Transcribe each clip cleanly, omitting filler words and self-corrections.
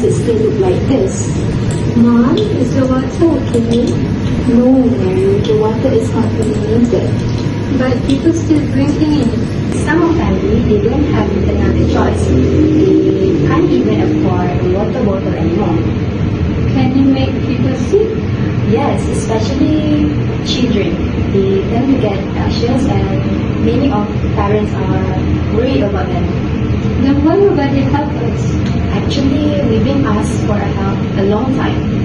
it still look like this? Mom, is the water okay? No, Mary, the water is not contaminated. But people still drinking it. Some of family, they don't have another choice. They can't even afford a water bottle anymore. Can it make people sick? Yes, especially children. They tend to get anxious and many of parents are worried about them. Then why nobody help us? Actually, we've been asked for help a long time.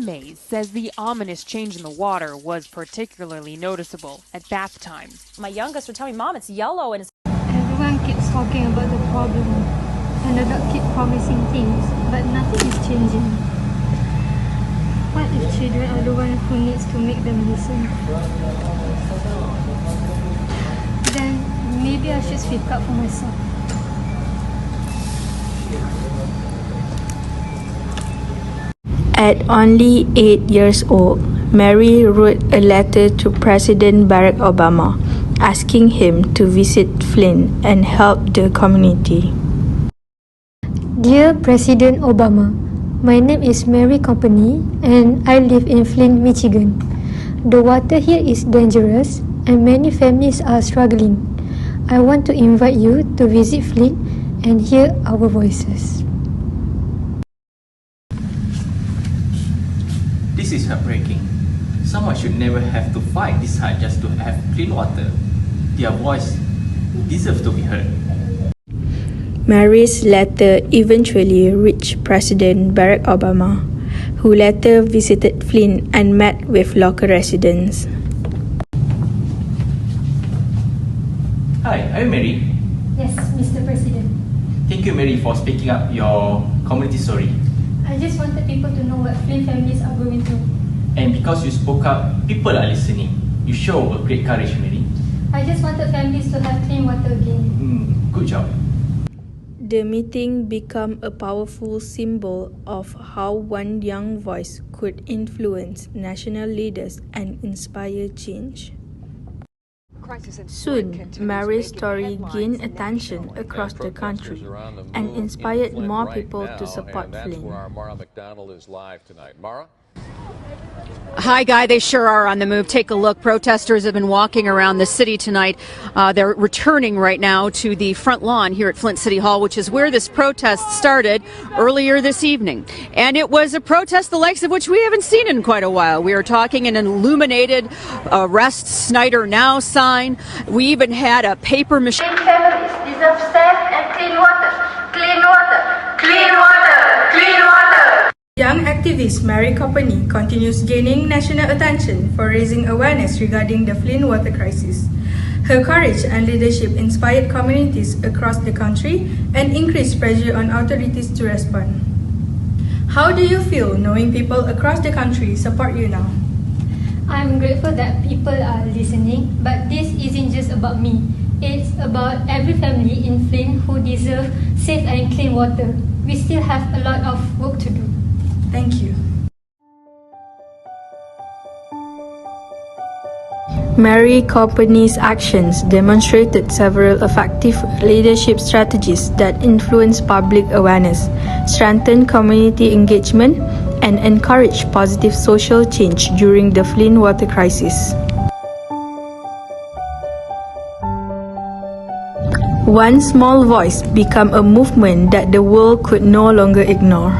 Mays says the ominous change in the water was particularly noticeable at bath time. My youngest would tell me, Mom, it's yellow and it's... Everyone keeps talking about the problem, and adults keep promising things, but nothing is changing. What if children are the one who needs to make them listen? Then maybe I should speak up for myself. At only 8 years old, Mary wrote a letter to President Barack Obama asking him to visit Flint and help the community. Dear President Obama, my name is Mary Copeny and I live in Flint, Michigan. The water here is dangerous and many families are struggling. I want to invite you to visit Flint and hear our voices. This is heartbreaking. Someone should never have to fight this hard just to have clean water. Their voice deserves to be heard. Mary's letter eventually reached President Barack Obama, who later visited Flint and met with local residents. Hi, I'm Mary. Yes, Mr. President. Thank you, Mary, for speaking up your community story. I just wanted people to know what Flint families are going through. And because you spoke up, people are listening. You show a great courage, Mary. I just wanted families to have clean water again. Good job. The meeting became a powerful symbol of how one young voice could influence national leaders and inspire change. Soon, Mary's story gained attention across the country and inspired more people to support Flint. Amariyanna is live tonight. Mara? Hi, Guy. They sure are on the move. Take a look. Protesters have been walking around the city tonight. They're returning right now to the front lawn here at Flint City Hall, which is where this protest started earlier this evening. And it was a protest the likes of which we haven't seen in quite a while. We are talking an illuminated Arrest Snyder Now sign. We even had a paper machine. Families deserve safe and clean water. Clean water. Clean water. Clean water. Young activist Mary Copeny continues gaining national attention for raising awareness regarding the Flint water crisis. Her courage and leadership inspired communities across the country and increased pressure on authorities to respond. How do you feel knowing people across the country support you now? I'm grateful that people are listening, but this isn't just about me. It's about every family in Flint who deserve safe and clean water. We still have a lot of work to do. Thank you. Mary Copeny's actions demonstrated several effective leadership strategies that influence public awareness, strengthen community engagement, and encourage positive social change during the Flint water crisis. One small voice became a movement that the world could no longer ignore.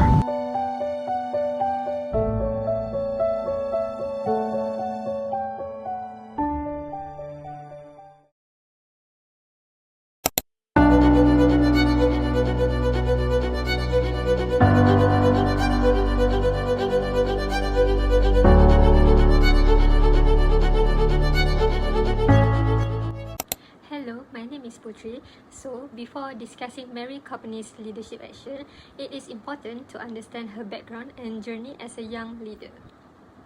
So, before discussing Mary Copeny's leadership action, it is important to understand her background and journey as a young leader.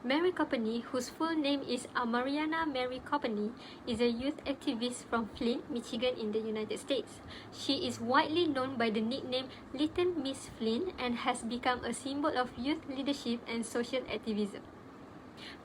Mary Copeny, whose full name is Amariyanna Mary Copeny, is a youth activist from Flint, Michigan in the United States. She is widely known by the nickname Little Miss Flint and has become a symbol of youth leadership and social activism.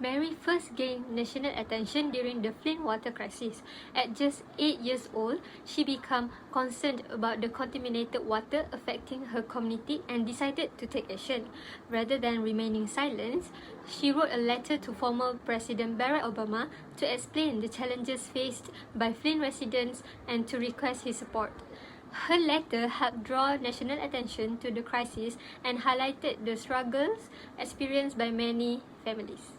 Mary first gained national attention during the Flint water crisis. At just 8 years old, she became concerned about the contaminated water affecting her community and decided to take action. Rather than remaining silent, she wrote a letter to former President Barack Obama to explain the challenges faced by Flint residents and to request his support. Her letter helped draw national attention to the crisis and highlighted the struggles experienced by many families.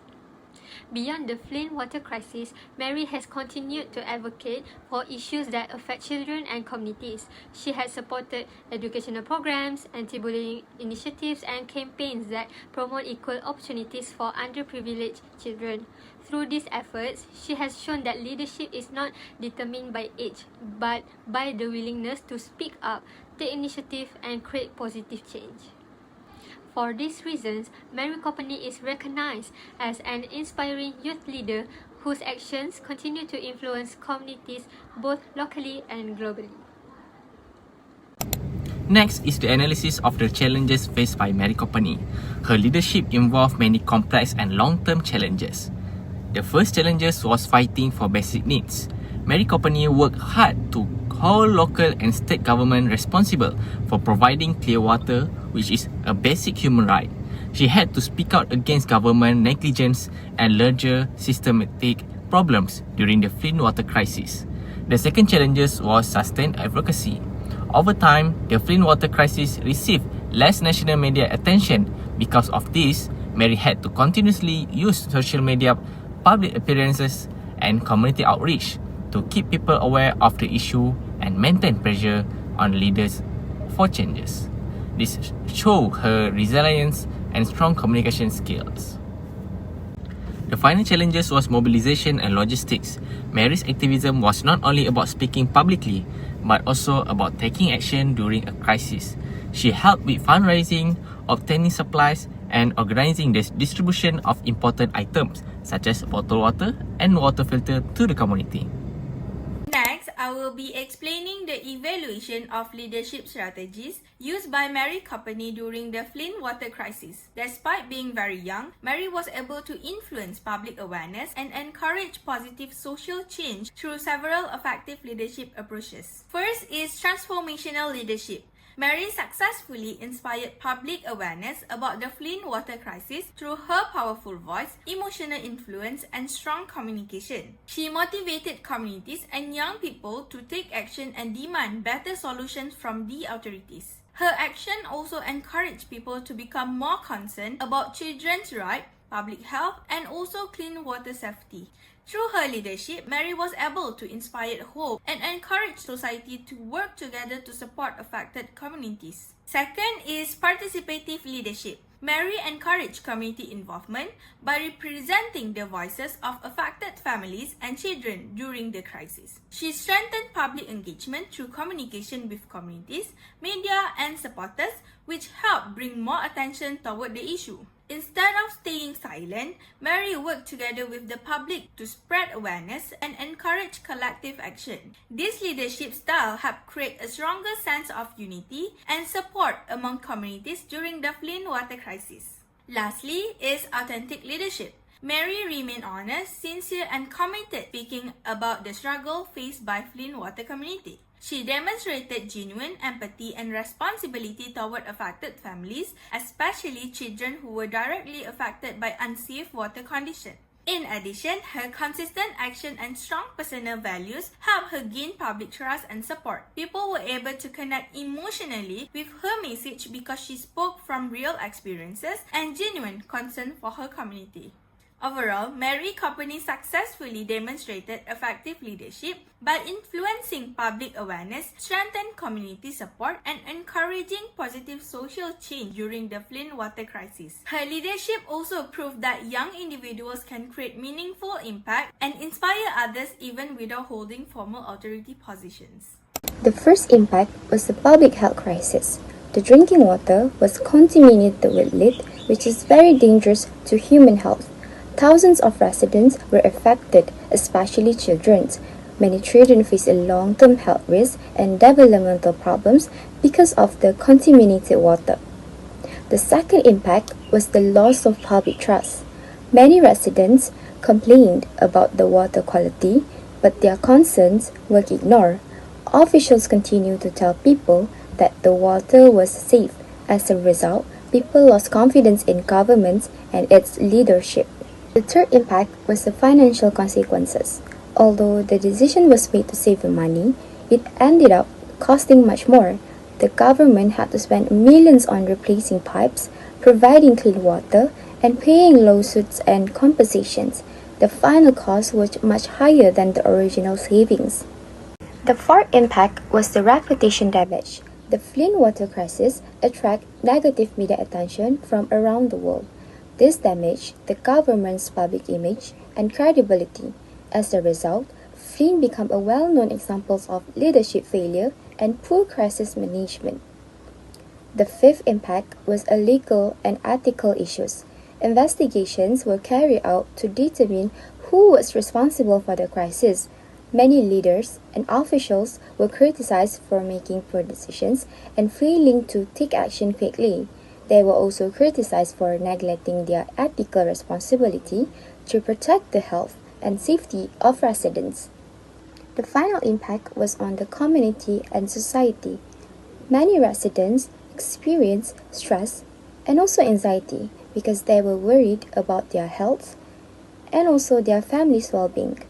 Beyond the Flint water crisis, Mary has continued to advocate for issues that affect children and communities. She has supported educational programs, anti-bullying initiatives, and campaigns that promote equal opportunities for underprivileged children. Through these efforts, she has shown that leadership is not determined by age, but by the willingness to speak up, take initiative, and create positive change. For these reasons, Mary Copeny is recognized as an inspiring youth leader whose actions continue to influence communities both locally and globally. Next is the analysis of the challenges faced by Mary Copeny. Her leadership involved many complex and long-term challenges. The first challenge was fighting for basic needs. Mary Copeny worked hard to hold local and state government responsible for providing clear water, which is a basic human right. She had to speak out against government negligence and larger systematic problems during the Flint water crisis. The second challenge was sustained advocacy. Over time, the Flint water crisis received less national media attention. Because of this, Mary had to continuously use social media, public appearances, and community outreach to keep people aware of the issue and maintain pressure on leaders for changes. This showed her resilience and strong communication skills. The final challenges was mobilization and logistics. Mary's activism was not only about speaking publicly, but also about taking action during a crisis. She helped with fundraising, obtaining supplies, and organizing the distribution of important items such as bottled water and water filter to the community. Next, I will be explaining the evaluation of leadership strategies used by Mary Copeny during the Flint water crisis. Despite being very young, Mary was able to influence public awareness and encourage positive social change through several effective leadership approaches. First is transformational leadership. Mary successfully inspired public awareness about the Flint water crisis through her powerful voice, emotional influence, and strong communication. She motivated communities and young people to take action and demand better solutions from the authorities. Her action also encouraged people to become more concerned about children's rights, public health, and also clean water safety. Through her leadership, Mary was able to inspire hope and encourage society to work together to support affected communities. Second is participative leadership. Mary encouraged community involvement by representing the voices of affected families and children during the crisis. She strengthened public engagement through communication with communities, media, and supporters, which helped bring more attention toward the issue. Instead of staying silent, Mary worked together with the public to spread awareness and encourage collective action. This leadership style helped create a stronger sense of unity and support among communities during the Flint water crisis. Lastly is authentic leadership. Mary remained honest, sincere, and committed speaking about the struggle faced by Flint water community. She demonstrated genuine empathy and responsibility toward affected families, especially children who were directly affected by unsafe water conditions. In addition, her consistent action and strong personal values helped her gain public trust and support. People were able to connect emotionally with her message because she spoke from real experiences and genuine concern for her community. Overall, Mary Copeny successfully demonstrated effective leadership by influencing public awareness, strengthening community support, and encouraging positive social change during the Flint water crisis. Her leadership also proved that young individuals can create meaningful impact and inspire others even without holding formal authority positions. The first impact was the public health crisis. The drinking water was contaminated with lead, which is very dangerous to human health. Thousands of residents were affected, especially children. Many children face a long-term health risk and developmental problems because of the contaminated water. The second impact was the loss of public trust. Many residents complained about the water quality, but their concerns were ignored. Officials continued to tell people that the water was safe. As a result, people lost confidence in government and its leadership. The third impact was the financial consequences. Although the decision was made to save the money, it ended up costing much more. The government had to spend millions on replacing pipes, providing clean water, and paying lawsuits and compensations. The final cost was much higher than the original savings. The fourth impact was the reputation damage. The Flint water crisis attracted negative media attention from around the world. This damaged the government's public image and credibility. As a result, Flint became a well-known example of leadership failure and poor crisis management. The fifth impact was a legal and ethical issues. Investigations were carried out to determine who was responsible for the crisis. Many leaders and officials were criticized for making poor decisions and failing to take action quickly. They were also criticized for neglecting their ethical responsibility to protect the health and safety of residents. The final impact was on the community and society. Many residents experienced stress and also anxiety because they were worried about their health and also their family's well-being.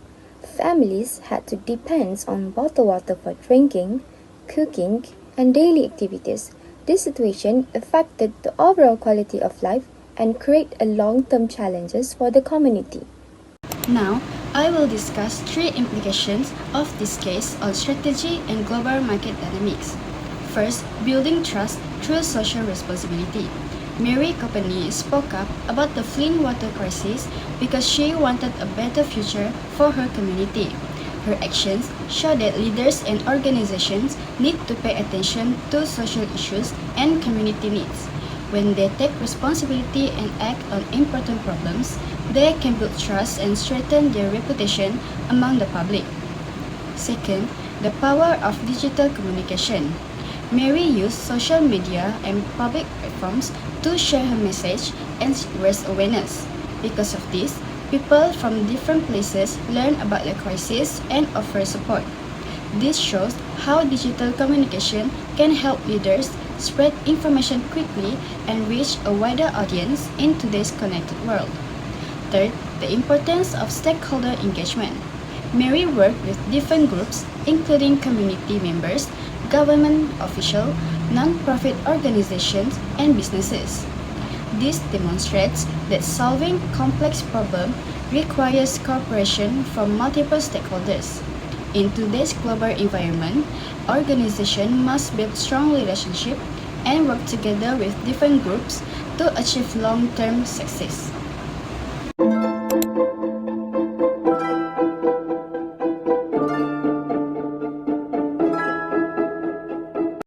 Families had to depend on bottled water for drinking, cooking, and daily activities. This situation affected the overall quality of life and created long-term challenges for the community. Now, I will discuss three implications of this case on strategy and global market dynamics. First, building trust through social responsibility. Mary Copeny spoke up about the Flint water crisis because she wanted a better future for her community. Her actions show that leaders and organizations need to pay attention to social issues and community needs. When they take responsibility and act on important problems, they can build trust and strengthen their reputation among the public. Second, the power of digital communication. Mary used social media and public platforms to share her message and raise awareness. Because of this, people from different places learn about the crisis and offer support. This shows how digital communication can help leaders spread information quickly and reach a wider audience in today's connected world. Third, the importance of stakeholder engagement. Mary worked with different groups, including community members, government officials, non-profit organizations, and businesses. This demonstrates that solving complex problems requires cooperation from multiple stakeholders. In today's global environment, organizations must build strong relationships and work together with different groups to achieve long-term success.